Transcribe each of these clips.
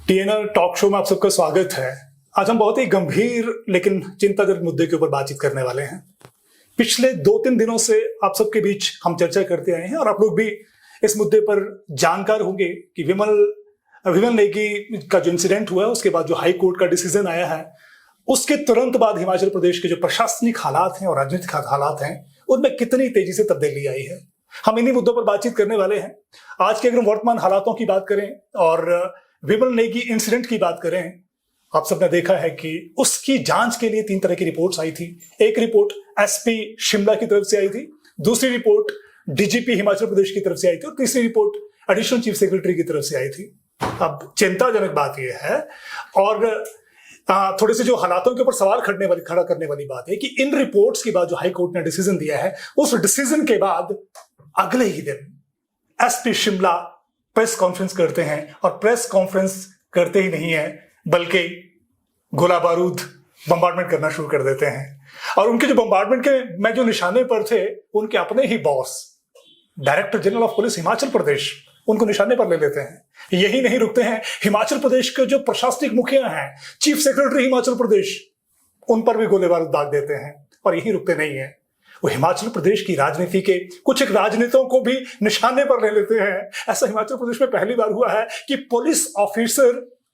TNR talk show में आप सबका स्वागत है। आज हम बहुत ही गंभीर लेकिन चिंताजनक मुद्दे के ऊपर बातचीत करने वाले हैं। पिछले 2-3 दिनों से आप सबके बीच हम चर्चा करते आए हैं और आप लोग भी इस मुद्दे पर जानकार होंगे कि विमल नेगी का जो इंसिडेंट हुआ है, उसके बाद जो हाई कोर्ट का डिसीजन आया है, उसके तुरंत बाद हिमाचल प्रदेश के जो प्रशासनिक हालात हैं और राजनीतिक हालात हैं, उनमें कितनी तेजी से तब्दीली आई है। हम इन्हीं मुद्दों पर बातचीत करने वाले हैं। आज के अगर हम वर्तमान हालातों की बात करें और विमल नेगी इंसिडेंट की बात करें, आप सबने देखा है कि उसकी जांच के लिए 3 तरह की रिपोर्ट्स आई थी। एक रिपोर्ट एसपी शिमला की तरफ से आई थी, दूसरी रिपोर्ट डीजीपी हिमाचल प्रदेश की तरफ से आई थी और तीसरी रिपोर्ट एडिशनल चीफ सेक्रेटरी की तरफ से आई थी। अब चिंताजनक बात यह है और थोड़े से जो हालातों के ऊपर सवाल खड़ा करने वाली बात है कि इन रिपोर्ट्स के बाद जो हाई कोर्ट ने डिसीजन दिया है, उस डिसीजन के बाद अगले ही दिन एसपी शिमला प्रेस कॉन्फ्रेंस करते हैं और प्रेस कॉन्फ्रेंस करते ही नहीं है बल्कि गोला बारूद बम्बार्डमेंट करना शुरू कर देते हैं। और उनके जो बम्बार्डमेंट के में जो निशाने पर थे, उनके अपने ही boss director general of police Himachal Pradesh उनको निशाने पर ले लेते हैं। यही नहीं रुकते हैं, हिमाचल प्रदेश के जो प्रशासनिक मुखिया हैं, चीफ सेक्रेटरी हिमाचल प्रदेश, उन पर भी गोले बारूद दाग देते हैं। और यही रुकते नहीं है, वो हिमाचल प्रदेश की राजनीति के कुछ एक राजनेताओं को भी निशाने पर ले लेते हैं। ऐसा हिमाचल प्रदेश में पहली बार हुआ है कि पुलिस ऑफिसर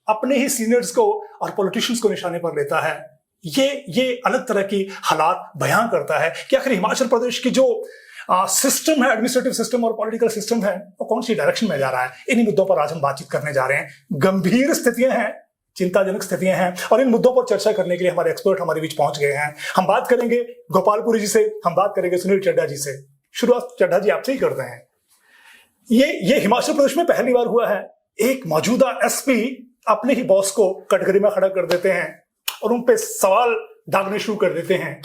अपने ही सीनियर्स को और पॉलिटिशियंस को निशाने पर लेता है। ये अलग तरह की हालात बयां करता है कि आखिर हिमाचल प्रदेश की जो सिस्टम है, एडमिनिस्ट्रेटिव सिस्टम और पॉलिटिकल सिस्टम है, वो कौन सी डायरेक्शन में जा रहा है। इन्हीं मुद्दों पर आज हम बातचीत करने जा रहे हैं। गंभीर स्थितियां हैं, चिंताजनक स्थितियां हैं और इन मुद्दों पर चर्चा करने के लिए हमारे एक्सपर्ट हमारे बीच पहुंच गए हैं। हम बात करेंगे गोपालपुरी जी से, हम बात करेंगे सुनील चड्ढा जी से। शुरुआत चड्ढा जी आपसे ही करते हैं। ये हिमाचल प्रदेश में पहली बार हुआ है, एक मौजूदा एसपी अपने ही बॉस को कटघरे में खड़ा कर देते हैं और उन पे सवाल दागने शुरू कर देते हैं।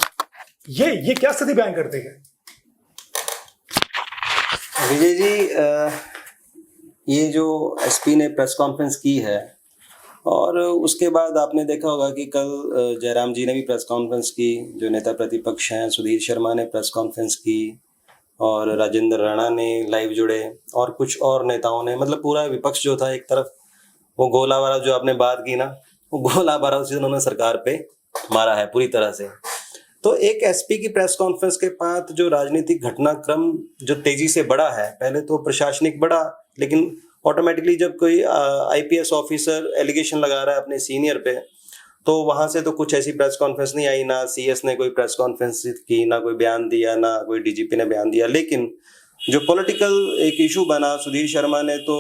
ये क्या स्थिति बयान करती है? विजय जी, ये जो एसपी ने प्रेस कॉन्फ्रेंस की है और उसके बाद आपने देखा होगा कि कल जयराम जी ने भी प्रेस कॉन्फ्रेंस की, जो नेता प्रतिपक्ष हैं सुधीर शर्मा ने प्रेस कॉन्फ्रेंस की और राजेंद्र राणा ने लाइव जुड़े और कुछ और नेताओं ने, मतलब पूरा विपक्ष जो था, एक तरफ वो गोला बारूद जो आपने बात की ना, वो गोला बारूद से उन्होंने सरकार पे मारा है पूरी तरह से। तो एक एसपी की प्रेस कॉन्फ्रेंस के बाद जो राजनीतिक घटनाक्रम जो तेजी से बढ़ा है, पहले तो प्रशासनिक बढ़ा, लेकिन ऑटोमेटिकली जब कोई आईपीएस ऑफिसर एलिगेशन लगा रहा है अपने सीनियर पे, तो वहां से तो कुछ ऐसी प्रेस कॉन्फ्रेंस नहीं आई, ना सीएस ने कोई प्रेस कॉन्फ्रेंस की, ना कोई बयान दिया, ना कोई डीजीपी ने बयान दिया। लेकिन जो पॉलिटिकल एक इशू बना, सुधीर शर्मा ने तो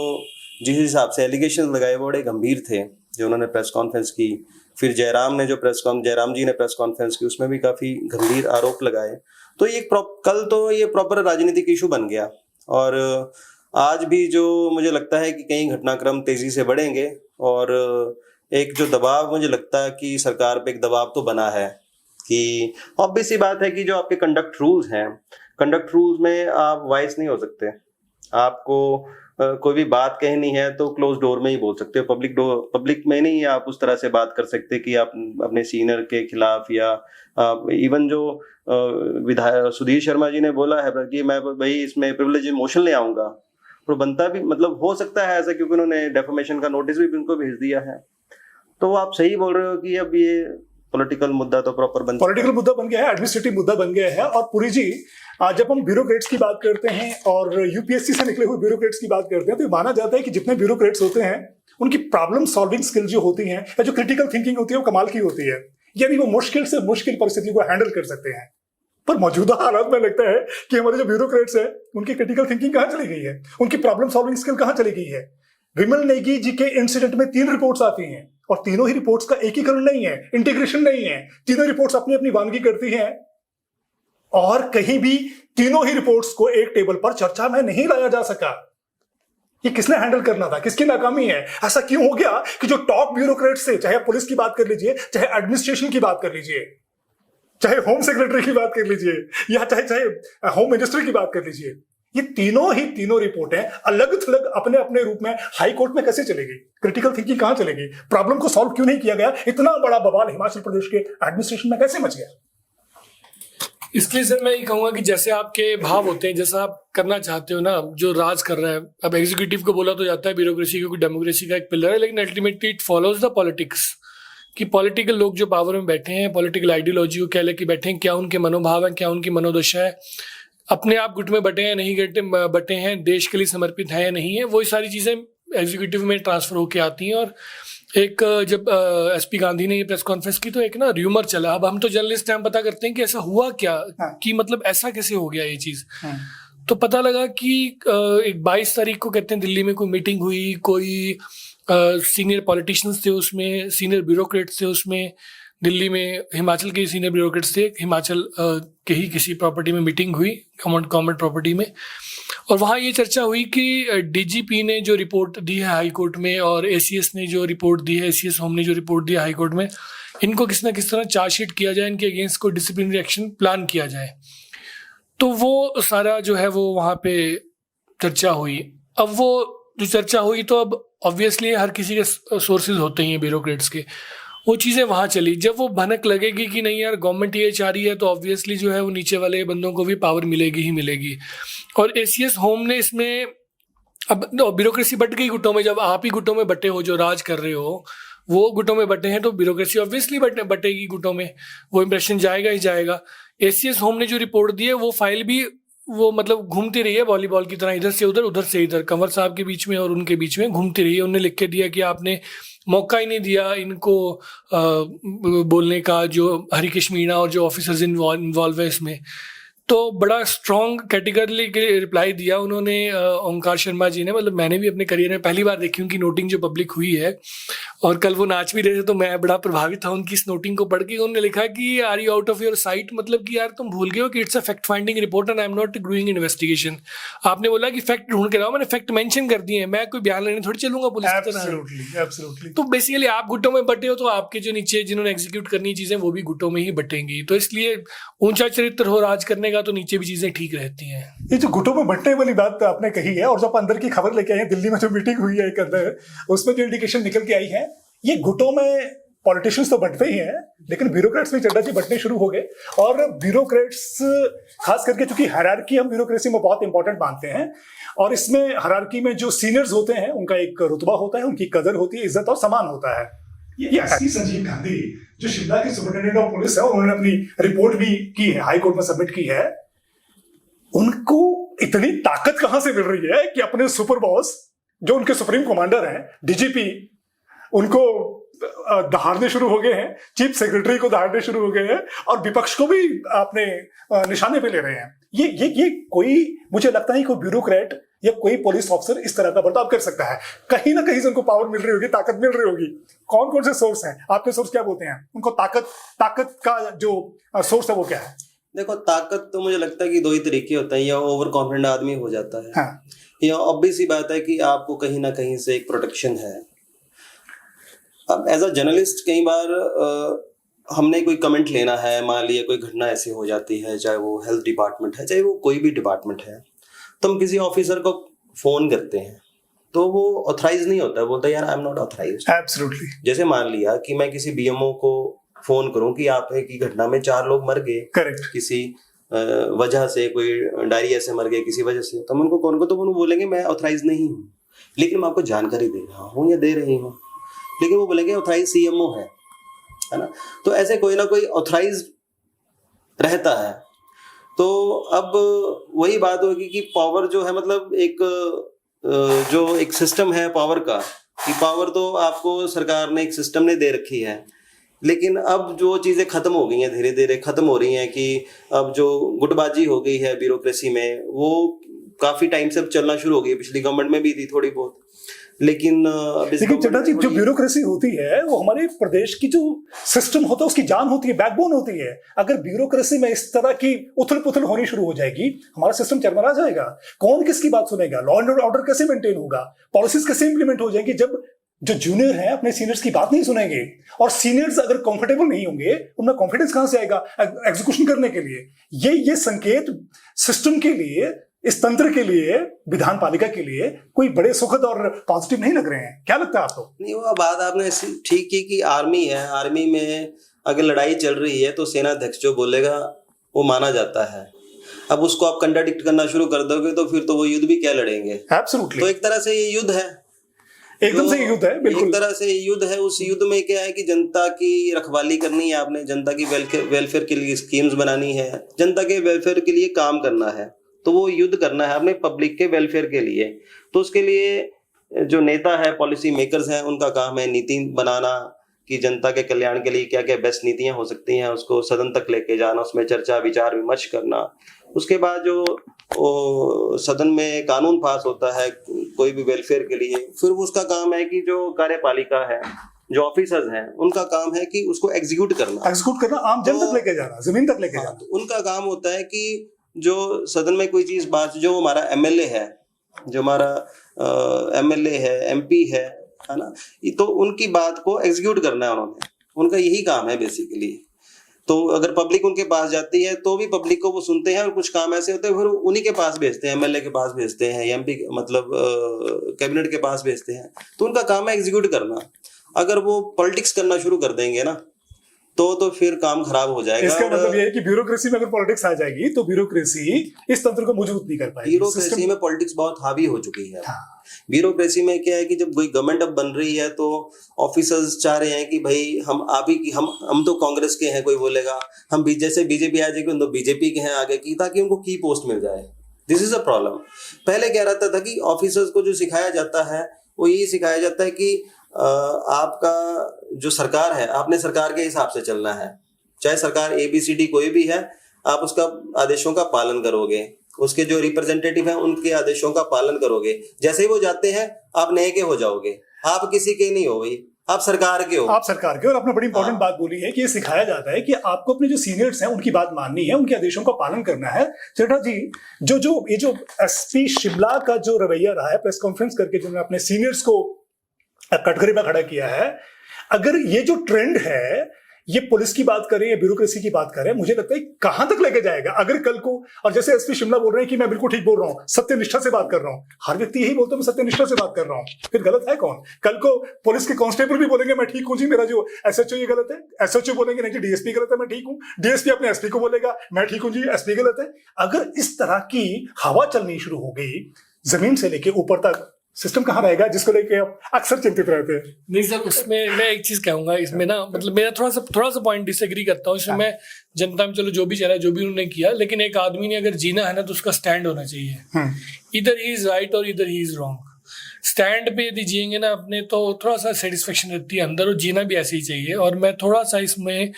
जिस हिसाब से एलिगेशन लगाए वो बड़े गंभीर थे जो उन्होंने प्रेस कॉन्फ्रेंस की। फिर जयराम जी ने प्रेस कॉन्फ्रेंस की, उसमें भी काफी गंभीर आरोप लगाए। तो ये कल तो ये प्रॉपर राजनीतिक इशू बन गया और आज भी जो मुझे लगता है कि कई घटनाक्रम तेजी से बढ़ेंगे और एक जो दबाव मुझे लगता है कि सरकार पे एक दबाव तो बना है कि ऑब्वियस सी बात है कि जो आपके कंडक्ट रूल्स हैं, कंडक्ट रूल्स में आप वॉइस नहीं हो सकते। आपको कोई भी बात कहनी है तो क्लोज डोर में ही बोल सकते हो, पब्लिक में नहीं आप उस तरह से बात कर सकते कि आप अपने सीनियर के खिलाफ या इवन जो विधायक सुधीर शर्मा जी ने बोला है कि मैं भाई इसमें प्रिविलेज मोशन ले आऊंगा, और बनता भी, मतलब हो सकता है ऐसा, क्योंकि उन्होंने डेफमेशन का नोटिस भी उनको भेज दिया है। तो आप सही बोल रहे हो कि अब ये पॉलिटिकल मुद्दा तो प्रॉपर पॉलिटिकल मुद्दा बन गया है, एडमिनिस्ट्रेटिव मुद्दा बन गया है। और पुरी जी, जब हम ब्यूरोक्रेट्स की बात करते हैं और यूपीएससी से निकले हुए ब्यूरोक्रेट्स की बात करते हैं, तो माना जाता है कि जितने ब्यूरोक्रेट्स होते हैं उनकी प्रॉब्लम सॉल्विंग स्किल जो होती है या जो क्रिटिकल थिंकिंग होती है वो कमाल की होती है, यानी वो मुश्किल से मुश्किल परिस्थिति को हैंडल कर सकते हैं। पर मौजूदा हालात में लगता है कि हमारे जो ब्यूरोक्रेट्स है उनकी क्रिटिकल थिंकिंग कहाँ चली गई है, उनकी प्रॉब्लम सॉल्विंग स्किल कहाँ चली गई है। विमल नेगी जी के इंसिडेंट में 3 रिपोर्ट्स आती हैं और तीनों ही रिपोर्ट्स का एकीकरण नहीं है, इंटीग्रेशन नहीं है। तीनों रिपोर्ट्स अपनी अपनी वानगी करती हैं और कहीं भी तीनों ही रिपोर्ट्स को एक टेबल पर चर्चा में नहीं लाया जा सका। ये किसने हैंडल करना था, किसकी नाकामी है? ऐसा क्यों हो गया कि जो टॉप ब्यूरोक्रेट से, चाहे पुलिस की बात कर लीजिए, चाहे एडमिनिस्ट्रेशन की बात कर लीजिए, चाहे होम सेक्रेटरी की बात कर लीजिए या चाहे होम मिनिस्टर की बात कर लीजिए, ये तीनों रिपोर्टें अलग थलग अपने अपने रूप में हाई कोर्ट में कैसे चलेगी? क्रिटिकल थिंकिंग कहां चलेगी? प्रॉब्लम को सॉल्व क्यों नहीं किया गया? इतना बड़ा बवाल हिमाचल प्रदेश के एडमिनिस्ट्रेशन में कैसे मच गया? इसलिए सर मैं ये कहूंगा कि जैसे आपके भाव होते हैं, जैसा आप करना चाहते हो ना, जो राज कर रहा है, अब एग्जीक्यूटिव को बोला तो जाता है ब्यूरोक्रेसी क्योंकि डेमोक्रेसी का एक पिलर है, लेकिन ultimately it follows the politics कि पॉलिटिकल लोग जो पावर में बैठे हैं, पॉलिटिकल आइडियोलॉजी को क्या लेके बैठे हैं, क्या उनके मनोभाव हैं, क्या उनकी मनोदशा है, अपने आप गुट में बटे हैं नहीं बटे हैं, देश के लिए समर्पित है या नहीं है, वही सारी चीज़ें एग्जीक्यूटिव में ट्रांसफर होके आती हैं। और एक जब एसपी गांधी ने ये प्रेस कॉन्फ्रेंस की तो एक ना र्यूमर चला, अब हम तो जर्नलिस्ट हैं, हम पता करते हैं कि ऐसा हुआ क्या, कि मतलब ऐसा कैसे हो गया ये चीज़। तो पता लगा कि एक 22 तारीख को कहते हैं दिल्ली में कोई मीटिंग हुई, कोई सीनियर पॉलिटिशियंस थे उसमें, सीनियर ब्यूरोक्रेट्स थे उसमें, दिल्ली में हिमाचल के सीनियर ब्यूरोक्रेट्स थे, हिमाचल के ही किसी प्रॉपर्टी में मीटिंग हुई, गवर्नमेंट प्रॉपर्टी में, और वहाँ ये चर्चा हुई कि डीजीपी ने जो रिपोर्ट दी है हाई कोर्ट में और एसीएस ने जो रिपोर्ट दी है, एसीएस होम ने जो रिपोर्ट दी है हाई कोर्ट में, इनको किस ना किस तरह चार्जशीट किया जाए, इनके अगेंस्ट कोई डिसिप्लिनरी एक्शन प्लान किया जाए। तो वो सारा जो है वो वहाँ पे चर्चा हुई। अब वो जो चर्चा हुई तो अब ऑब्वियसली हर किसी के सोर्सेज होते ही हैं ब्यूरोक्रेट्स के, वो चीज़ें वहाँ चली। जब वो भनक लगेगी कि नहीं यार गवर्नमेंट ये चाह रही है, तो ऑब्वियसली जो है वो नीचे वाले बंदों को भी पावर मिलेगी ही मिलेगी। और एसीएस होम ने इसमें, अब ब्यूरोक्रेसी बट गई गुटों में, जब आप ही गुटों में बटे हो, जो राज कर रहे हो वो गुटों में बटे हैं, तो ब्यूरोक्रेसी ऑब्वियसली बटेगी गुटों में, वो इंप्रेशन जाएगा ही जाएगा। एसीएस होम ने जो रिपोर्ट दी है वो फाइल भी वो मतलब घूमती रही है वॉलीबॉल की तरह, इधर से उधर से इधर, कंवर साहब के बीच में और उनके बीच में घूमती रही है। उन्होंने लिख के दिया कि आपने मौका ही नहीं दिया इनको बोलने का, जो हरिकेश मीणा और जो ऑफिसर्स इन्वॉल्व है इसमें। तो बड़ा स्ट्रॉन्ग कैटेगरली रिप्लाई दिया उन्होंने ओंकार शर्मा जी ने। मतलब मैंने भी अपने करियर में पहली बार देखी उनकी नोटिंग जो पब्लिक हुई है, और कल वो नाच भी रहे थे तो मैं बड़ा प्रभावित था उनकी इस नोटिंग को पढ़ के। उन्होंने लिखा कि are you out of your sight, मतलब कि यार तुम भूल गए हो कि it's a fact finding report and I am not doing investigation. आपने बोला कि फैक्ट ढूंढ के लाओ, मैंने फैक्ट मेंशन कर दिए हैं, मैं कोई बयान लेने थोड़ी चलूंगा पुलिस की तरह। Absolutely. तो बेसिकली आप गुटों में बटे हो तो आपके जो नीचे जिन्होंने एग्जीक्यूट करनी चीजें वो भी गुटों में ही बटेंगी। तो इसलिए ऊंचा चरित्र हो राज करने का तो नीचे भी चीजें ठीक रहती हैं। ये जो गुटों में बंटने वाली बात आपने कही है, और जब अंदर की खबर लेके आए हैं, दिल्ली में जो मीटिंग हुई है एक अंदर, उसमें जो इंडिकेशन निकल के आई है, ये गुटों में पॉलिटिशियंस तो बंटते ही हैं, लेकिन ब्यूरोक्रेट्स भी चड्डा जी बंटने शुरू हो गए। और ब्यूरोक्रेट्स खास करके, चूंकि हायरार्की हम ब्यूरोक्रेसी में बहुत इंपॉर्टेंट मानते हैं, और इसमें हायरार्की में जो सीनियर्स होते हैं उनका एक रुतबा होता है, उनकी कदर होती है, इज्जत और सम्मान होता है। ये एसपी संजीव गांधी जो शिमला के सुपरिटेंडेंट ऑफ पुलिस है, उन्होंने अपनी रिपोर्ट भी की है, हाई कोर्ट में सबमिट की है। उनको इतनी ताकत कहां से मिल रही है कि अपने सुपर बॉस जो उनके सुप्रीम कमांडर हैं, डीजीपी, उनको दहाड़ने शुरू हो गए हैं, चीफ सेक्रेटरी को दहाड़ने शुरू हो गए हैं, और विपक्ष को भी अपने निशाने पे ले रहे हैं। ये कोई, मुझे लगता है कोई ब्यूरोक्रेट या कोई पुलिस ऑफिसर इस तरह का बर्ताव कर सकता है। कहीं ना कहीं से उनको पावर मिल रही होगी, ताकत मिल रही होगी। कौन कौन से सोर्स हैं, आपके सोर्स क्या बोलते हैं उनको? ताकत का जो सोर्स है वो क्या है? देखो, ताकत तो मुझे लगता है कि दो ही तरीके होते हैं, या ओवर कॉन्फिडेंट आदमी हो जाता है, हाँ। या ऑब्वियस सी बात है कि आपको कहीं ना कहीं से एक प्रोटेक्शन है। अब एज अ जर्नलिस्ट कई बार हमने कोई कमेंट लेना है, मान लिया कोई घटना ऐसी हो जाती है, चाहे वो हेल्थ डिपार्टमेंट है, चाहे वो कोई भी डिपार्टमेंट है, तो हम किसी ऑफिसर को फोन करते हैं तो वो ऑथराइज नहीं होता है, बोलता है यार आई एम नॉट ऑथराइज्ड। एब्सोल्युटली। जैसे मान लिया कि मैं किसी बीएमओ को फोन करूं कि आप की घटना में 4 लोग मर गए, करेक्ट, किसी वजह से, कोई डायरिया से मर गए किसी वजह से, तो हम उनको कौन को, तो वो बोलेंगे मैं ऑथराइज नहीं हूँ, लेकिन मैं आपको जानकारी दे रहा हूँ या दे रही हूँ, लेकिन वो बोलेंगे ऑथराइज सीएमओ है ना। तो ऐसे कोई ना कोई ऑथराइज रहता है। तो अब वही बात होगी कि पावर जो है, मतलब जो एक सिस्टम है पावर का, कि पावर तो आपको सरकार ने, एक सिस्टम ने दे रखी है, लेकिन अब जो चीजें खत्म हो गई हैं, धीरे धीरे खत्म हो रही हैं, कि अब जो गुटबाजी हो गई है ब्यूरोक्रेसी में, वो काफी टाइम से अब चलना शुरू हो गई है। पिछली गवर्नमेंट में भी थी थोड़ी बहुत, लेकिन चड्डा जी, जो ब्यूरोक्रेसी होती है वो हमारे प्रदेश की जो सिस्टम होता है उसकी जान होती है, बैकबोन होती है। अगर ब्यूरोक्रेसी में इस तरह की उथल पुथल होनी शुरू हो जाएगी, हमारा सिस्टम चरमरा जाएगा। कौन किसकी बात सुनेगा? लॉ एंड ऑर्डर कैसे मेंटेन होगा? पॉलिसीज कैसे इंप्लीमेंट हो जाएंगी जब जो जूनियर हैं अपने सीनियर्स की बात नहीं सुनेंगे? और सीनियर्स अगर कंफर्टेबल नहीं होंगे, उनमें कॉन्फिडेंस कहां से आएगा एग्जीक्यूशन करने के लिए? ये संकेत सिस्टम के लिए, इस तंत्र के लिए, विधान पालिका के लिए कोई बड़े सुखद और पॉजिटिव नहीं लग रहे हैं। क्या लगता है आपको? नहीं, वो बात आपने ठीक की कि आर्मी है, आर्मी में अगर लड़ाई चल रही है तो सेनाध्यक्ष जो बोलेगा वो माना जाता है। अब उसको आप कंट्राडिक्ट करना शुरू कर दोगे तो फिर तो वो युद्ध भी क्या लड़ेंगे। एब्सोल्युटली, तो एक तरह से ये युद्ध है, एकदम से युद्ध है, बिल्कुल एक तरह से युद्ध है। उस युद्ध में क्या है कि जनता की रखवाली करनी है आपने, जनता की वेलफेयर के लिए स्कीम्स बनानी है, जनता के वेलफेयर के लिए काम करना है। तो वो युद्ध करना है आपने पब्लिक के वेलफेयर के लिए। तो उसके लिए जो नेता है, पॉलिसी मेकर्स हैं, उनका काम है नीति बनाना कि जनता के कल्याण के लिए क्या क्या बेस्ट नीतियां हो सकती हैं, उसको सदन तक लेके जाना, उसमें चर्चा विचार विमर्श करना। उसके बाद जो सदन में कानून पास होता है कोई भी वेलफेयर के लिए, फिर उसका काम है कि जो कार्यपालिका है, जो ऑफिसर्स हैं, उनका काम है कि उसको एग्जीक्यूट करना, आम जन तक लेके जाना, जमीन तक लेके जाना। तो उनका काम होता है कि जो सदन में कोई चीज बात, जो हमारा एमएलए है, जो हमारा एमएलए है, एमपी है ना, तो उनकी बात को एग्जीक्यूट करना है उन्होंने, उनका यही काम है बेसिकली। तो अगर पब्लिक उनके पास जाती है तो भी पब्लिक को वो सुनते हैं, और कुछ काम ऐसे होते हैं फिर उन्हीं के पास भेजते हैं, एमएलए के पास भेजते हैं, एमपी मतलब कैबिनेट के पास भेजते हैं। तो उनका काम है एग्जीक्यूट करना। अगर वो पॉलिटिक्स करना शुरू कर देंगे ना तो फिर काम खराब हो जाएगा। इसका मतलब ये है कि ब्यूरोक्रेसी में अगर पॉलिटिक्स आ जाएगी तो ब्यूरोक्रेसी इस तंत्र को मजबूत नहीं कर पाएगी। ब्यूरोक्रेसी में पॉलिटिक्स बहुत हावी हो चुकी है। ब्यूरोक्रेसी में क्या है कि जब कोई गवर्नमेंट अब बन रही है तो ऑफिसर्स चाह रहे हैं कि भाई हम आप ही हम तो कांग्रेस के हैं, कोई बोलेगा हम जैसे बीजेपी आ जाएगी तो बीजेपी के हैं आगे की, ताकि उनको की पोस्ट मिल जाए। This is a problem. पहले क्या रहता था कि ऑफिसर्स को जो सिखाया जाता है वो यही सिखाया जाता है कि आपका जो सरकार है, आपने सरकार के हिसाब से चलना है, चाहे सरकार ABCD कोई भी है, आप उसका आदेशों का पालन करोगे, उसके जो रिप्रेजेंटेटिव हैं उनके आदेशों का पालन करोगे। जैसे ही वो जाते हैं आप नए के हो जाओगे, आप किसी के नहीं हो भाई, आप सरकार के हो। आप सरकार के। और आपने बड़ी इंपॉर्टेंट बात बोली है कि ये सिखाया जाता है कि आपको अपने जो सीनियर्स हैं उनकी बात माननी है, उनके आदेशों का पालन करना है। चड्ढा जी, ये जो SP शिमला का जो रवैया रहा है, प्रेस कॉन्फ्रेंस करके जिन्होंने अपने सीनियर्स को कटघरे में खड़ा किया है, अगर ये जो ट्रेंड है, ये पुलिस की बात करें या ब्यूरोक्रेसी की बात करें, मुझे लगता है कहां तक लेके जाएगा अगर कल को। और जैसे SP शिमला बोल रहे हैं कि मैं बिल्कुल ठीक बोल रहा हूं, सत्यनिष्ठा से बात कर रहा हूं, हर व्यक्ति यही बोलता है मैं सत्यनिष्ठा से बात कर रहा हूं, फिर गलत है कौन? कल को पुलिस के कांस्टेबल भी बोलेंगे मैं ठीक हूं जी, मेरा जो SHO ये गलत है, SHO बोलेंगे नहीं जी DSP गलत है, मैं ठीक हूं, DSP अपने SP को बोलेगा मैं ठीक हूं जी, SP गलत है। अगर इस तरह की हवा चलनी शुरू हो गई जमीन से लेके ऊपर तक, सिस्टम कहाँ रहेगा, जिसको लेके आप अक्सर चिंतित रहते हैं? नहीं सर, उसमें मैं एक चीज कहूंगा, इसमें ना मतलब मेरा थोड़ा सा पॉइंट डिसएग्री करता हूँ इसमें। मैं जनता में चलो जो भी चला है, जो भी उन्होंने किया, लेकिन एक आदमी ने अगर जीना है ना तो उसका स्टैंड होना चाहिए। इधर ही इज राइट और इधर ही इज रॉन्ग। स्टैंड पे यदि जिएंगे ना अपने तो थोड़ा सा सेटिस्फेक्शन रहती है अंदर, और जीना भी ऐसे ही चाहिए। और मैं थोड़ा सा इसमें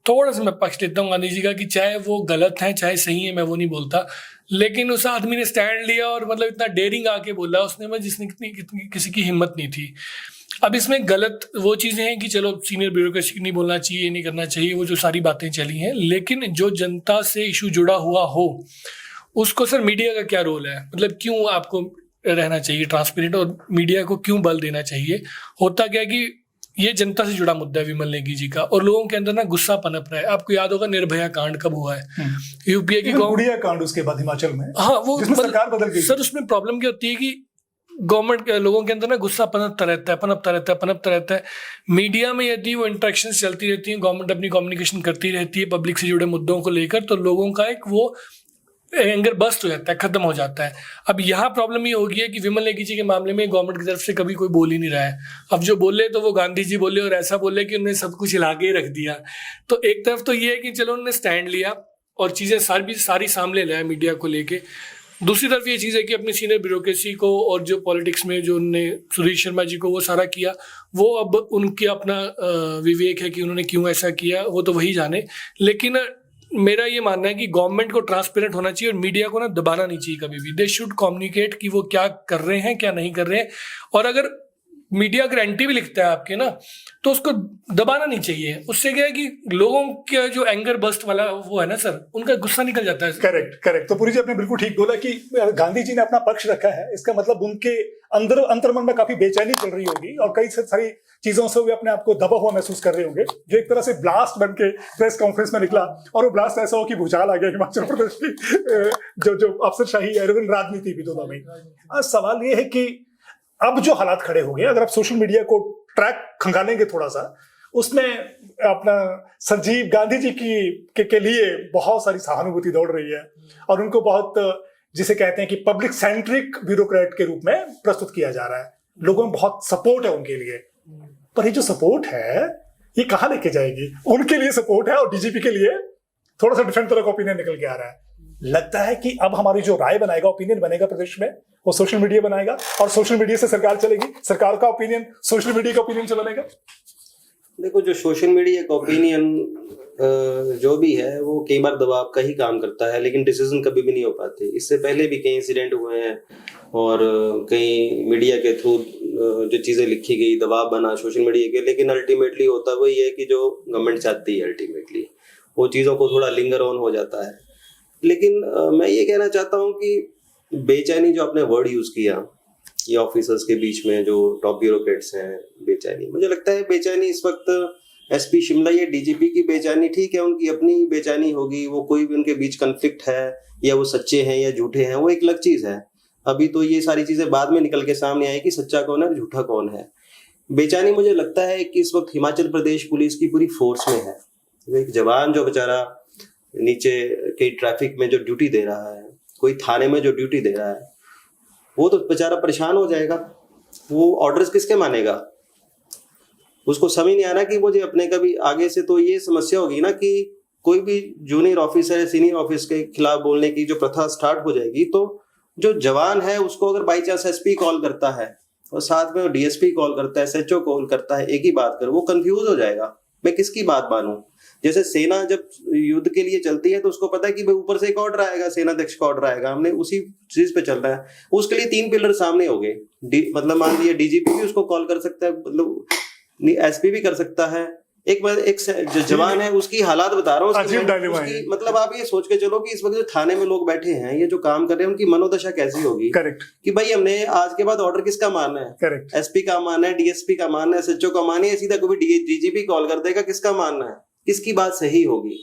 थोड़ा सा मैं पक्ष लेता हूँ गांधी जी का कि चाहे वो गलत है चाहे सही है, मैं वो नहीं बोलता, लेकिन उस आदमी ने स्टैंड लिया और मतलब इतना डेयरिंग आके बोला उसने, मैं जिसने किसी की हिम्मत नहीं थी। अब इसमें गलत वो चीज़ें हैं कि चलो सीनियर ब्यूरोक्रेसी नहीं बोलना चाहिए, ये नहीं करना चाहिए, वो जो सारी बातें चली हैं, लेकिन जो जनता से इशू जुड़ा हुआ हो उसको सर मीडिया का क्या रोल है, मतलब क्यों आपको रहना चाहिए ट्रांसपेरेंट, और मीडिया को क्यों बल देना चाहिए? होता क्या है कि ये जनता से जुड़ा मुद्दा है विमल नेगी जी का, और लोगों के अंदर ना गुस्सा पनप रहा है। आपको याद होगा निर्भया कांड कब हुआ है, यूपीए की गुड़िया कांड, उसके बाद हिमाचल में, हाँ वो सरकार बदल गई। सर उसमें प्रॉब्लम क्या होती है कि गवर्नमेंट के लोगों के अंदर ना गुस्सा पनपता रहता है। मीडिया में यदि वो इंटरेक्शन चलती रहती हैं, गवर्नमेंट अपनी कम्युनिकेशन करती रहती है पब्लिक से जुड़े मुद्दों को लेकर, तो लोगों का एक वो एंगर बस्ट हो जाता है, खत्म हो जाता है। अब यहाँ प्रॉब्लम ये हो गई है कि विमल नेगी जी के मामले में गवर्नमेंट की तरफ से कभी कोई बोल ही नहीं रहा है। अब जो बोले तो वो गांधी जी बोले और ऐसा बोले कि उन्होंने सब कुछ हिला के रख दिया। तो एक तरफ तो ये है कि चलो उन्होंने स्टैंड लिया और चीज़ें सारी सामने लाया मीडिया को लेके। दूसरी तरफ ये चीज़ है कि अपनी सीनियर ब्यूरोक्रेसी को और जो पॉलिटिक्स में जो उन्होंने सुरेश शर्मा जी को वो सारा किया, वो अब उनकी अपना विवेक है कि उन्होंने क्यों ऐसा किया, वो तो वही जाने। लेकिन मेरा ये मानना है कि गवर्नमेंट को ट्रांसपेरेंट होना चाहिए और मीडिया को ना दबाना नहीं चाहिए कभी भी। दे शुड कम्युनिकेट कि वो क्या कर रहे हैं क्या नहीं कर रहे हैं। और अगर मीडिया अगर एंटी भी लिखता है आपके ना तो उसको दबाना नहीं चाहिए। उससे क्या है कि लोगों का जो एंगर बस्ट वाला वो है ना सर, उनका गुस्सा निकल जाता है। करेक्ट। तो पुरी जी आपने बिल्कुल ठीक बोला कि गांधी जी ने अपना पक्ष रखा है, इसका मतलब उनके अंतर्मन में काफी बेचैनी चल रही होगी और कई सारी चीजों से वे अपने आप को दबा हुआ महसूस कर रहे होंगे, जो एक तरह से ब्लास्ट बन के प्रेस कॉन्फ्रेंस में निकला। और वो ब्लास्ट ऐसा हो कि भूचाल आ गया हिमाचल प्रदेश की जो अफसरशाही राजनीति भी दोनों में। आज सवाल ये है कि अब जो हालात खड़े हो गए, अगर आप सोशल मीडिया को ट्रैक खंगालेंगे थोड़ा सा, उसमें अपना संजीव गांधी जी के लिए बहुत सारी सहानुभूति दौड़ रही है और उनको बहुत, जिसे कहते हैं कि पब्लिक सेंट्रिक ब्यूरोक्रेट के रूप में प्रस्तुत किया जा रहा है। लोगों में बहुत सपोर्ट है उनके लिए, पर ये जो सपोर्ट है ये कहाँ लेके जाएगी? उनके लिए सपोर्ट है और डीजीपी के लिए थोड़ा सा डिफरेंट तरह का ओपिनियन निकल के आ रहा है। लगता है कि अब हमारी जो राय बनाएगा, ओपिनियन बनेगा प्रदेश में, वो सोशल मीडिया बनाएगा और सोशल मीडिया से सरकार चलेगी, सरकार का ओपिनियन सोशल मीडिया का ओपिनियन से बनेगा। देखो, जो सोशल मीडिया का ओपिनियन जो भी है वो कई बार दबाव का ही काम करता है, लेकिन डिसीजन कभी भी नहीं हो पाते। इससे पहले भी कई इंसिडेंट हुए हैं और कई मीडिया के थ्रू जो चीज़ें लिखी गई, दबाव बना सोशल मीडिया के, लेकिन अल्टीमेटली होता वही है कि जो गवर्नमेंट चाहती है अल्टीमेटली वो चीज़ों को थोड़ा लिंगर ऑन हो जाता है। लेकिन मैं ये कहना चाहता हूँ कि बेचैनी जो आपने वर्ड यूज़ किया, ये ऑफिसर्स के बीच में जो टॉप ब्यूरोक्रेट्स हैं, बेचैनी, मुझे लगता है बेचैनी इस वक्त एसपी शिमला या डीजीपी की बेचैनी ठीक है, उनकी अपनी बेचैनी होगी, वो कोई भी उनके बीच कन्फ्लिक्ट है या वो सच्चे हैं या झूठे हैं, वो एक अलग चीज़ है। अभी तो ये सारी चीज़ें बाद में निकल के सामने आई कि सच्चा कौन है और झूठा कौन है। बेचैनी मुझे लगता है कि इस वक्त हिमाचल प्रदेश पुलिस की पूरी फोर्स में है। एक जवान जो बेचारा नीचे कई ट्रैफिक में जो ड्यूटी दे रहा है, कोई थाने में जो ड्यूटी दे रहा है, वो तो बेचारा परेशान हो जाएगा। वो ऑर्डर्स किसके मानेगा? उसको समझ नहीं आ रहा कि मुझे अपने कभी आगे से तो ये समस्या होगी ना कि कोई भी जूनियर ऑफिसर सीनियर ऑफिस के खिलाफ बोलने की जो प्रथा स्टार्ट हो जाएगी, तो जो जवान है उसको अगर बाई चांस एसपी कॉल करता है और साथ में वो डीएसपी कॉल करता है, एसएचओ कॉल करता है, एक ही बात कर, वो कंफ्यूज हो जाएगा, मैं किसकी बात मानूं। जैसे सेना जब युद्ध के लिए चलती है तो उसको पता है कि भाई ऊपर से एक ऑर्डर आएगा, सेनाध्यक्ष का ऑर्डर आएगा, हमने उसी चीज पे चल रहा है। उसके लिए 3 पिलर सामने हो गए, मतलब मान लिया डीजीपी भी उसको कॉल कर सकता है, मतलब एसपी भी कर सकता है, एक जो जवान है उसकी हालात बता रहा हूँ उसकी, मतलब आप ये सोच के चलो कि इस वक्त जो थाने में लोग बैठे हैं, ये जो काम कर रहे हैं, उनकी मनोदशा कैसी होगी। करेक्ट, कि भाई हमने आज के बाद ऑर्डर किसका मानना है? करेक्ट, एसपी का मानना है, डीएसपी का मानना है, एसएचओ का मानना है, सीधा कोई डीजीपी कॉल कर देगा, किसका मानना है, किसकी बात सही होगी?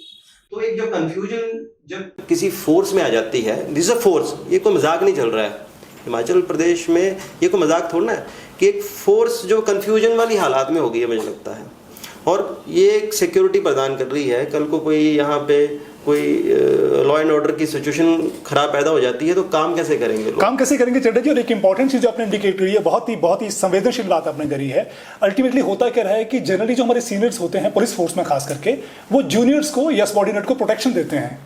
तो एक जो कंफ्यूजन जब किसी फोर्स में आ जाती है, दिस इज अ फोर्स, ये कोई मजाक नहीं चल रहा है हिमाचल प्रदेश में, ये कोई मजाक थोड़ा है कि एक फोर्स जो कंफ्यूजन वाली हालात में हो गई है, मुझे लगता है, और ये एक सिक्योरिटी प्रदान कर रही है। कल को कोई यहाँ पे कोई लॉ एंड ऑर्डर की सिचुएशन खराब पैदा हो जाती है तो काम कैसे करेंगे लोग? काम कैसे करेंगे चड्डा जी? और एक इंपॉर्टेंट चीज जो आपने इंडिकेट करी है, बहुत ही संवेदनशील बात आपने करी है। अल्टीमेटली होता क्या रहा है कि जनरली जो हमारे सीनियर्स होते हैं पुलिस फोर्स में खास करके, वो जूनियर्स को या सबॉर्डिनेट को प्रोटेक्शन देते हैं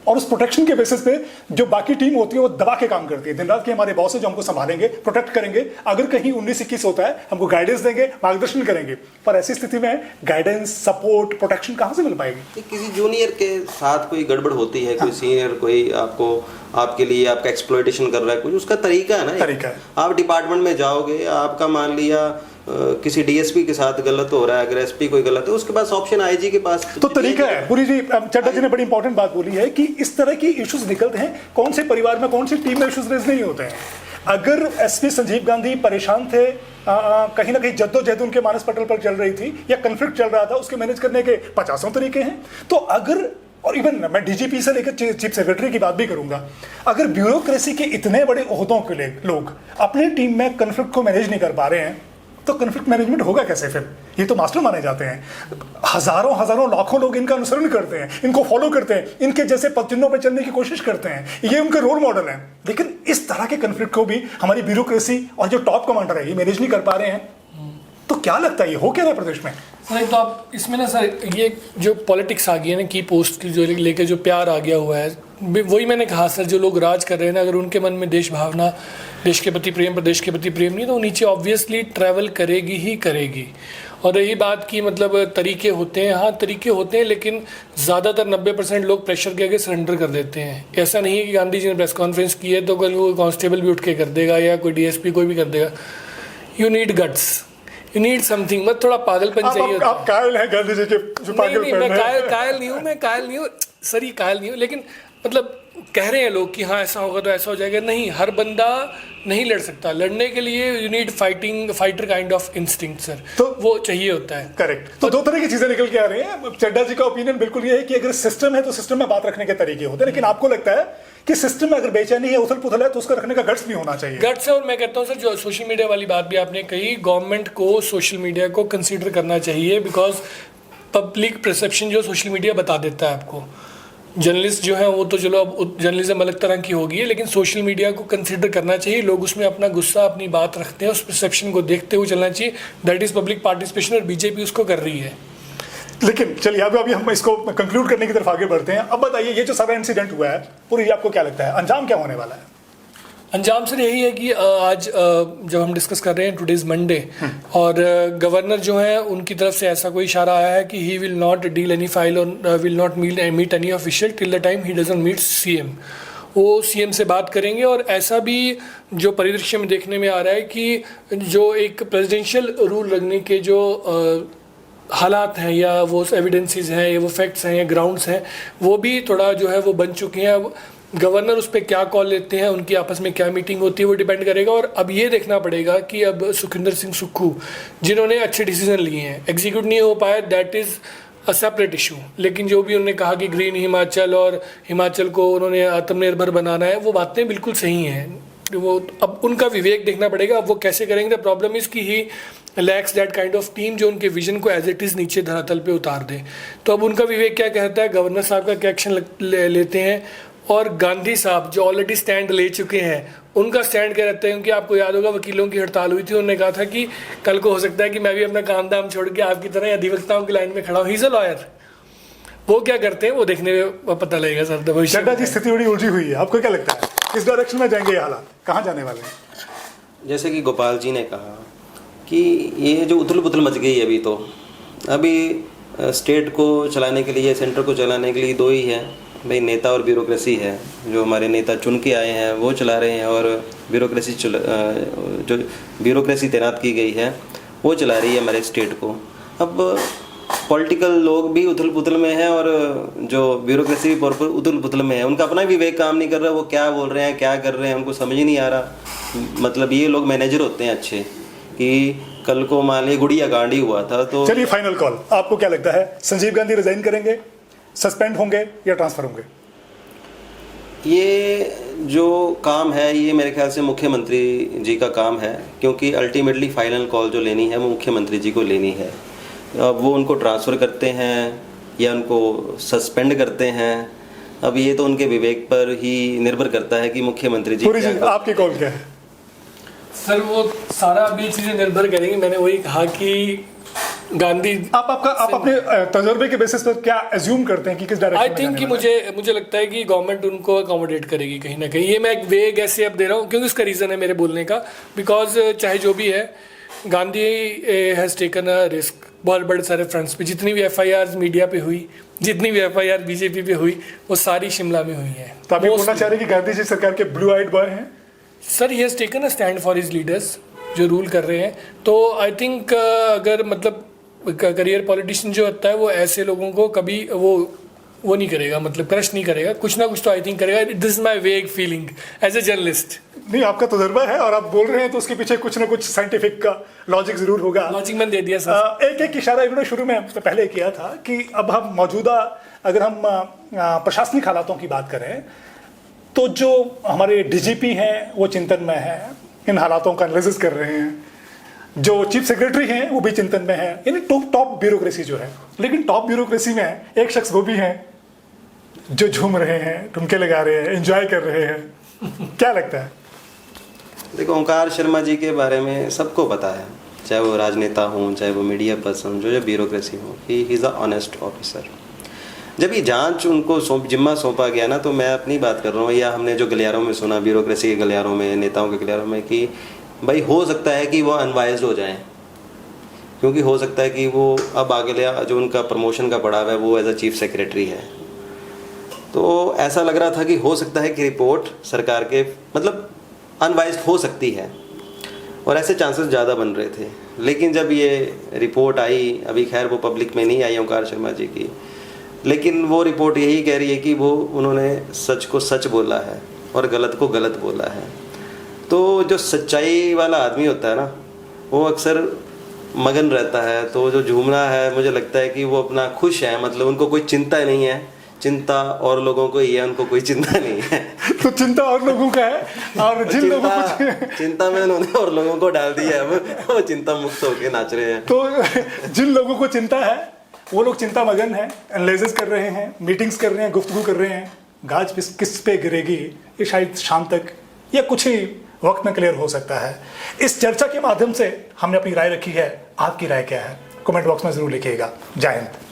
और उस प्रोटेक्शन के बेसिस पे जो बाकी टीम होती है वो दबा के काम करती है। दिन रात के हमारे बॉस है जो हमको संभालेंगे, प्रोटेक्ट करेंगे, अगर कहीं 19-21 होता है हमको गाइडेंस देंगे, मार्गदर्शन करेंगे। पर ऐसी स्थिति में गाइडेंस, सपोर्ट, प्रोटेक्शन कहाँ से मिल पाएगी? किसी जूनियर के साथ कोई गड़बड़ होती है, कोई सीनियर कोई आपके लिए आपका एक्सप्लॉयटेशन कर रहा है, कुछ उसका तरीका है ना, तरीका है। आप डिपार्टमेंट में जाओगे, आपका मान लिया किसी डीएसपी के साथ गलत हो रहा है, अगर एसपी कोई गलत है, उसके पास ऑप्शन आईजी के पास तो तरीका है। पूरी जी चड्डा जी ने बड़ी इंपॉर्टेंट बात बोली है कि इस तरह की इश्यूज निकलते हैं, कौन से परिवार में कौन सी टीम में इश्यूज रेज नहीं होते हैं। अगर एसपी संजीव गांधी परेशान थे, कहीं ना कहीं जद्दोजहद उनके मानस पटल पर चल रही थी या कन्फ्लिक्ट चल रहा था, उसके मैनेज करने के 50 तरीके हैं। तो अगर, और इवन मैं डीजीपी से लेकर चीफ सेक्रेटरी की बात भी करूंगा, अगर ब्यूरोक्रेसी के इतने बड़े ओहदों के लिए लोग अपनी टीम में कन्फ्लिक्ट को मैनेज नहीं कर पा रहे हैं तो कन्फ्लिक्ट मैनेजमेंट होगा कैसे? फिर ये तो मास्टर माने जाते हैं, हजारों लाखों लोग इनका अनुसरण करते हैं, इनको फॉलो करते हैं, इनके जैसे पदचिन्हों पर चलने की कोशिश करते हैं, ये उनके रोल मॉडल हैं। लेकिन इस तरह के कन्फ्लिक्ट को भी हमारी ब्यूरोक्रेसी और जो टॉप कमांडर है ये मैनेज नहीं कर पा रहे हैं, तो क्या लगता है ये हो क्या रहा है प्रदेश में? सर तो आप इसमें ना सर, ये जो पॉलिटिक्स आ गई है ना, की पोस्ट की जो लेके जो प्यार आ गया हुआ है, वही मैंने कहा सर, जो लोग राज कर रहे हैं ना, अगर उनके मन में देश भावना, देश के प्रति प्रेम, प्रदेश के प्रति प्रेम नहीं, तो वो नीचे ऑब्वियसली ट्रैवल करेगी ही करेगी। और रही बात की मतलब तरीके होते हैं, हाँ तरीके होते हैं, लेकिन ज़्यादातर 90% लोग प्रेशर के आगे सरेंडर कर देते हैं। ऐसा नहीं है कि गांधी जी ने प्रेस कॉन्फ्रेंस की है तो कल कोई कांस्टेबल भी उठ के कर देगा या कोई डीएसपी कोई भी कर देगा। You need guts, you need something, मतलब थोड़ा पागलपन चाहिए। आप कायल हैं गांधी जी के जो पागलपन है। मैं कायल नहीं हूँ सर, ये कायल नहीं हूँ, लेकिन मतलब कह रहे हैं लोग कि हाँ ऐसा होगा तो ऐसा हो जाएगा, नहीं, हर बंदा नहीं लड़ सकता। लड़ने के लिए you need fighter kind of instinct sir, तो वो चाहिए होता है। करेक्ट। तो दो तरह की चीजें निकल के आ रही हैं। चड्डा जी का ओपिनियन बिल्कुल ये है कि अगर सिस्टम है तो सिस्टम में बात रखने के तरीके होते हैं, लेकिन आपको लगता है कि सिस्टम में अगर बेचैनी है, उथल पुथल है, तो उसका रखने का गट्स भी होना चाहिए। गट्स है। और मैं कहता हूँ सर, जो सोशल मीडिया वाली बात भी आपने कही, गवर्नमेंट को सोशल मीडिया को कंसीडर करना चाहिए, बिकॉज पब्लिक परसेप्शन जो सोशल मीडिया बता देता है आपको। जर्नलिस्ट जो है वो तो चलो अब जर्नलिज्म अलग तरह की होगी है, लेकिन सोशल मीडिया को कंसीडर करना चाहिए। लोग उसमें अपना गुस्सा, अपनी बात रखते हैं, उस परसेप्शन को देखते हुए चलना चाहिए। दैट इज़ पब्लिक पार्टिसिपेशन, और बीजेपी उसको कर रही है। लेकिन चलिए अभी हम इसको कंक्लूड करने की तरफ आगे बढ़ते हैं। अब बताइए, ये जो सारा इंसिडेंट हुआ है पूरी, आपको क्या लगता है अंजाम क्या होने वाला है? अंजाम सर यही है कि आज जब हम डिस्कस कर रहे हैं, टुडे इज मंडे, और गवर्नर जो है उनकी तरफ से ऐसा कोई इशारा आया है कि he will not deal any file और will not meet any official till the time he doesn't meet CM. वो सीएम से बात करेंगे। और ऐसा भी जो परिदृश्य में देखने में आ रहा है कि जो एक प्रेसिडेंशियल रूल लगने के जो हालात हैं, या वो एविडेंसेस हैं, या वो फैक्ट्स हैं, या ग्राउंड्स हैं, वो भी थोड़ा जो है वो बन चुके हैं। अब गवर्नर उस पर क्या कॉल लेते हैं, उनकी आपस में क्या मीटिंग होती है, वो डिपेंड करेगा। और अब ये देखना पड़ेगा कि अब सुखविंदर सिंह सुक्खू जिन्होंने अच्छे डिसीजन लिए हैं, एग्जीक्यूट नहीं हो पाए, that is a separate issue. लेकिन जो भी उन्होंने कहा कि ग्रीन हिमाचल और हिमाचल को उन्होंने आत्मनिर्भर बनाना है, वो बातें बिल्कुल सही हैं। वो अब उनका विवेक देखना पड़ेगा, अब वो कैसे करेंगे। द प्रॉब्लम इज़ कि he lacks that kind of team जो उनके विजन को एज इट इज़ नीचे धरातल पे उतार दे। तो अब उनका विवेक क्या कहता है, गवर्नर साहब का क्या एक्शन लेते हैं। और गांधी साहब जो ऑलरेडी स्टैंड ले चुके हैं, उनका स्टैंड क्या रहता है, क्योंकि आपको याद होगा वकीलों की हड़ताल हुई थी, उन्होंने कहा था कि कल को हो सकता है कि मैं भी अपना काम धाम छोड़ के आपकी तरह अधिवक्ताओं की लाइन में खड़ा हूँ। He is a lawyer. वो क्या करते हैं वो देखने में पता लगेगा सर। भविष्य चड्डा जी, स्थिति बड़ी उलझी हुई है, आपको क्या लगता है किस डायरेक्शन में जाएंगे ये हालात, कहाँ जाने वाले हैं? जैसे कि गोपाल जी ने कहा कि ये जो उथल पुथल मच गई है, अभी स्टेट को चलाने के लिए, सेंटर को चलाने के लिए दो ही है भाई, नेता और ब्यूरोक्रेसी है। जो हमारे नेता चुन के आए हैं वो चला रहे हैं, और ब्यूरोक्रेसी जो ब्यूरोक्रेसी तैनात की गई है वो चला रही है हमारे स्टेट को। अब पॉलिटिकल लोग भी उथल पुथल में हैं, और जो ब्यूरोक्रेसी भी उथल पुथल में है। उनका अपना भी विवेक काम नहीं कर रहा, वो क्या बोल रहे हैं, क्या कर रहे हैं, उनको समझ ही नहीं आ रहा। मतलब ये लोग मैनेजर होते हैं अच्छे, कि कल को मान ली गुड़िया कांड ही हुआ था तो। चलिए फाइनल कॉल, आपको क्या लगता है संजीव गांधी रिजाइन करेंगे, सस्पेंड होंगे या ट्रांसफर होंगे? ये जो काम है ये मेरे ख्याल से मुख्यमंत्री जी का काम है, क्योंकि अल्टीमेटली फाइनल कॉल जो लेनी है वो मुख्यमंत्री जी को लेनी है। अब वो उनको ट्रांसफ़र करते हैं या उनको सस्पेंड करते हैं, अब ये तो उनके विवेक पर ही निर्भर करता है कि मुख्यमंत्री जी आपकी कॉल क्या है? सर वो सारा अभी चीज़ें निर्भर करेंगी। मैंने वही कहा कि गांधी, आप अपने तजुर्बे के बेसिस पर क्या एज्यूम करते हैं कि किस डायरेक्शन में? आई थिंक कि मुझे लगता है कि गवर्नमेंट उनको अकोमोडेट करेगी कहीं ना कहीं। ये मैं एक वे गैसे अब दे रहा हूँ, क्योंकि उसका रीज़न है मेरे बोलने का। बिकॉज चाहे जो भी है, Gandhi has taken a risk बहुत बड़े सारे फ्रंट्स पे। जितनी भी FIR मीडिया पे हुई, जितनी भी FIR बीजेपी पे हुई, वो सारी शिमला में हुई है। तो आप ये बोलना चाह रहे हैं कि गांधी जी सरकार के ब्लू आइड बॉय हैं? Sir he has taken a stand for his leaders जो रूल कर रहे हैं। तो आई थिंक अगर मतलब करियर पॉलिटिशियन जो होता है वो ऐसे लोगों को कभी वो नहीं करेगा, मतलब क्रश नहीं करेगा, कुछ ना कुछ तो आई थिंक करेगा। दिस इज माई वेग फीलिंग एज ए जर्नलिस्ट। नहीं, आपका तजुर्बा है और आप बोल रहे हैं तो उसके पीछे कुछ ना कुछ साइंटिफिक का लॉजिक जरूर होगा। लॉजिक मैंने दे दिया सर। एक इशारा इन्होंने शुरू में पहले किया था कि अब हम मौजूदा, अगर हम प्रशासनिक हालातों की बात करें तो जो हमारे DGP हैं वो चिंतन में है, इन हालातों का एनालिसिस कर रहे हैं। जो चीफ सेक्रेटरी हैं वो भी चिंतन में है, यानी टॉप ब्यूरोक्रेसी जो है। लेकिन टॉप ब्यूरोक्रेसी में एक शख्स वो भी हैं जो झूम रहे हैं, ठुमके लगा रहे हैं, एंजॉय कर रहे हैं। क्या लगता है? देखो, ओंकार शर्मा जी के बारे में सबको पता है, चाहे वो राजनेता हों, चाहे वो मीडिया पर्सन, जो ब्यूरोक्रेसी हो, he is a honest officer. जब ये जांच उनको जिम्मा सौंपा गया ना, तो मैं अपनी बात कर रहा हूँ, या हमने जो गलियारों में सुना, ब्यूरोक्रेसी के गलियारों में, नेताओं के गलियारों में, कि भाई हो सकता है कि वो अनवाइज्ड हो जाएं, क्योंकि हो सकता है कि वो अब आगे जो उनका प्रमोशन का पड़ाव है वो एज अ चीफ सेक्रेटरी है। तो ऐसा लग रहा था कि हो सकता है कि रिपोर्ट सरकार के मतलब अनवाइज्ड हो सकती है, और ऐसे चांसेस ज़्यादा बन रहे थे। लेकिन जब ये रिपोर्ट आई, अभी खैर वो पब्लिक में नहीं आई ओंकार शर्मा जी की, लेकिन वो रिपोर्ट यही कह रही है कि वो उन्होंने सच को सच बोला है और गलत को गलत बोला है। तो जो सच्चाई वाला आदमी होता है ना, वो अक्सर मगन रहता है। तो जो झूमना है, मुझे लगता है कि वो अपना खुश है, मतलब उनको कोई चिंता नहीं है। चिंता और लोगों को ही है, उनको कोई चिंता नहीं है। तो चिंता और लोगों का है, और जिन लोगों को चिंता में उन्होंने और लोगों को डाल दिया है, वो चिंता मुक्त होके नाच रहे हैं। तो जिन लोगों को चिंता है वो लोग चिंता मगन है, एनालिसिस कर रहे हैं, मीटिंग्स कर रहे हैं, गुफ्तगू कर रहे हैं। गाज किस पे गिरेगी ये शायद शाम तक या कुछ ही वक्त में क्लियर हो सकता है। इस चर्चा के माध्यम से हमने अपनी राय रखी है, आपकी राय क्या है? कमेंट बॉक्स में जरूर लिखिएगा। जय हिंद।